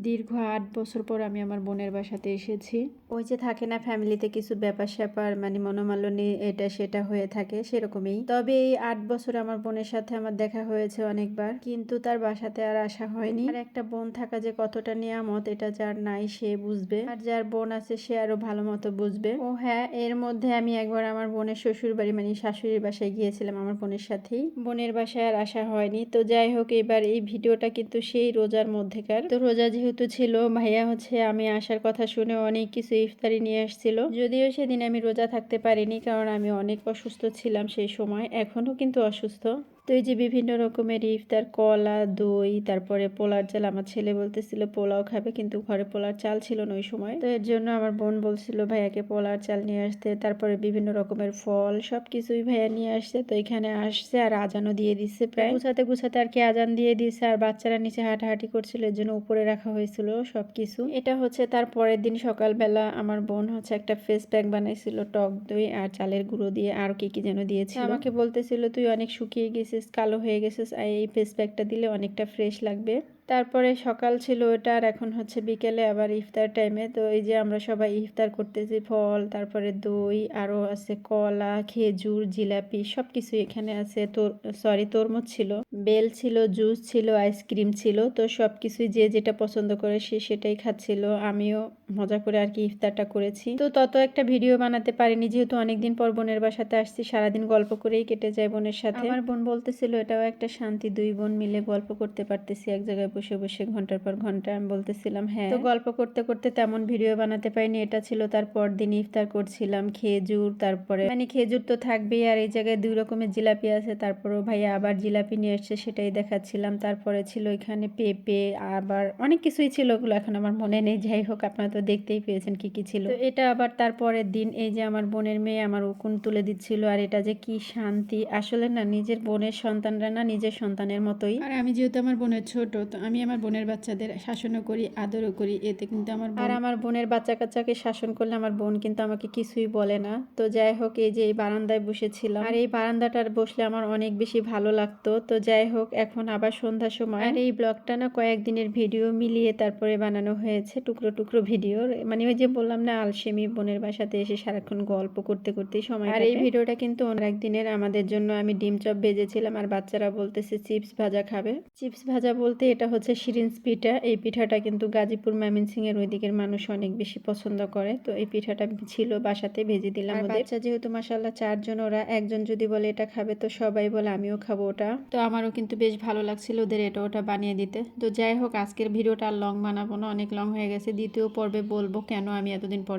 দীর্ঘ ৮ বছর পর আমি আমার বোনের বাসাতে এসেছি। ওই যে থাকে না ফ্যামিলিতে কিছু ব্যাপার-স্যাপার মানে মনোমালিন্য এটা সেটা হয়ে থাকে সেরকমই। তবে এই ৮ বছর আমার বোনের সাথে আমার দেখা হয়েছে অনেকবার, কিন্তু তার বাসাতে আর আসা হয়নি। আর একটা বোন থাকা যে কতটা নিয়ামত এটা যার নাই সে বুঝবে, আর যার বোন আছে সে আরো ভালো মতো বুঝবে। ও হ্যাঁ, এর মধ্যে আমি একবার আমার বোনের শ্বশুর বাড়ি মানে শাশুড়ির বাসায় গিয়েছিলাম আমার বোনের সাথেই। বোনের বাসায় আর আসা হয়নি। তো যাই হোক, এবার এই ভিডিওটা কিন্তু সেই রোজার মধ্যেকার। তো রোজা যেহেতু ছিল, ভাইয়া হচ্ছে আমি আসার কথা শুনে অনেক কিছু ইফতারি নিয়ে আসছিল। যদিও সেদিন আমি রোজা থাকতে পারিনি, কারণ আমি অনেক অসুস্থ ছিলাম সেই সময়, এখনো কিন্তু অসুস্থ। তো এই যে বিভিন্ন রকমের ইফতার, কলা, দই, তারপরে পোলার চাল। আমার ছেলে বলতেছিল পোলাও খাবে, কিন্তু ঘরে পোলার চাল ছিল না ওই সময়। তো এর জন্য আমার বোন বলছিল ভাইয়াকে পোলার চাল নিয়ে আসতে। তারপরে বিভিন্ন রকমের ফল সবকিছুই ভাইয়া নিয়ে আসছে। তো এখানে আসছে আর আজানও দিয়ে দিচ্ছে, প্রায় গুছাতে গুছাতে আর কি আজান দিয়ে দিচ্ছে। আর বাচ্চারা নিচে হাঁটাহাঁটি করছিল, এর জন্য উপরে রাখা হয়েছিল সবকিছু। এটা হচ্ছে তার পরের দিন সকালবেলা আমার বোন হচ্ছে একটা ফেস প্যাক বানাইছিল টক দই আর চালের গুঁড়ো দিয়ে, আর কি কি যেন দিয়েছিল। আমাকে বলতেছিল তুই অনেক শুকিয়ে গেছিস, কালো হয়ে গেছিস, এই ফেস প্যাকটা দিলে অনেকটা ফ্রেশ লাগবে। তারপরে সকাল ছিল ওটা, আর এখন হচ্ছে বিকেলে আবার ইফতার টাইমে। তো এই যে আমরা সবাই ইফতার করতেছি, ফল, তারপরে দই, আরো আছে কলা, খেজুর, জিলাপি সবকিছু এখানে আছে। তরমুজ ছিল, বেল ছিল, জুস ছিল, আইসক্রিম ছিল। তো সবকিছুই যে যেটা পছন্দ করে সে সেটাই খাচ্ছিল। আমিও মজা করে আর কি ইফতারটা করেছি। তো তত একটা ভিডিও বানাতে পারিনি, যেহেতু অনেকদিন পর বোনের বাসাতে আসছি। সারাদিন গল্প করেই কেটে যায় বোনের সাথে। আমার বোন বলতেছিল এটাও একটা শান্তি, দুই বোন মিলে গল্প করতে পারতেছি এক জায়গায় বসে বসে ঘন্টার পর ঘন্টা। আমি বলতেছিলাম হ্যাঁ। তো গল্প করতে করতে তেমন ভিডিও বানাতে পারিনি। এটা ছিল তার পরদিন ইফতার করছিলাম। খেজুর, তারপরে মানে খেজুর তো থাকবেই, আর এই জায়গায় 2 রকমের জিলাপি আছে। তারপরেও ভাইয়া আবার জিলাপি নিয়ে এসছে, সেটাই দেখাচ্ছিলাম। তারপরে ছিল এখানে পেঁপে, আবার অনেক কিছুই ছিল, ওগুলো এখন আমার মনে নেই। যাই হোক, আপনারা তো দেখতেই পেয়েছেন কি কি ছিল। তো এটা আবার তারপরের দিন এই যে আমার বোনের মেয়ে আমার উকুন তুলে দিচ্ছিল, আর এটা যে কি শান্তি। আসলে না, নিজের বোনের সন্তানরা না নিজের সন্তানের মতোই। আর আমি যেহেতু আমার বোনের ছোট, তো আমি আমার বোনের বাচ্চাদের শাসনও করি, আদরও করি। এতে কিন্তু আমার বোনের বাচ্চা কাচ্চাকে শাসন করলে আমার বোন কিন্তু আমাকে কিছুই বলে না। তো যাই হোক, এই যে এই বারান্দায় বসেছিলাম, আর এই বারান্দাটার বসলে আমার অনেক বেশি ভালো লাগতো। তো যাই হোক, এখন আবার সন্ধ্যার সময়। আর এই ব্লগটা না কয়েকদিনের ভিডিও মিলিয়ে তারপরে বানানো হয়েছে, টুকরো টুকরো ভিডিও। মানে ওই যে বললাম না, আলসেমি, বোনের বাসাতে এসে সারাক্ষণ গল্প করতে করতেই সময়। আর এই ভিডিওটা কিন্তু অন্য একদিনের। আমাদের জন্য আমি ডিম চপ ভেজেছিলাম, আর বাচ্চারা বলতেছে চিপস ভাজা খাবে। চিপস ভাজা বলতে এটা হচ্ছে শিরিন্স পিঠা। এই পিঠাটা কিন্তু গাজীপুর ময়মনসিংহ এর ওই দিকের মানুষ অনেক বেশি পছন্দ করে। তো এই পিঠাটা ছিল বাসাতে, ভেজে দিলাম ওদের। বাচ্চা যেহেতু মাশাআল্লাহ 4 জন, ওরা একজন যদি বলে এটা খাবে তো সবাই বলে আমিও খাবো ওটা। তো আমারও কিন্তু বেশ ভালো লাগছিল ওদের এটা ওটা বানিয়ে দিতে। তো যাই হোক, আজকের ভিডিওটা আর লং বানাবো না, অনেক লং হয়ে গেছে। দ্বিতীয় পর্বে বলবো কেন আমি এতদিন পরে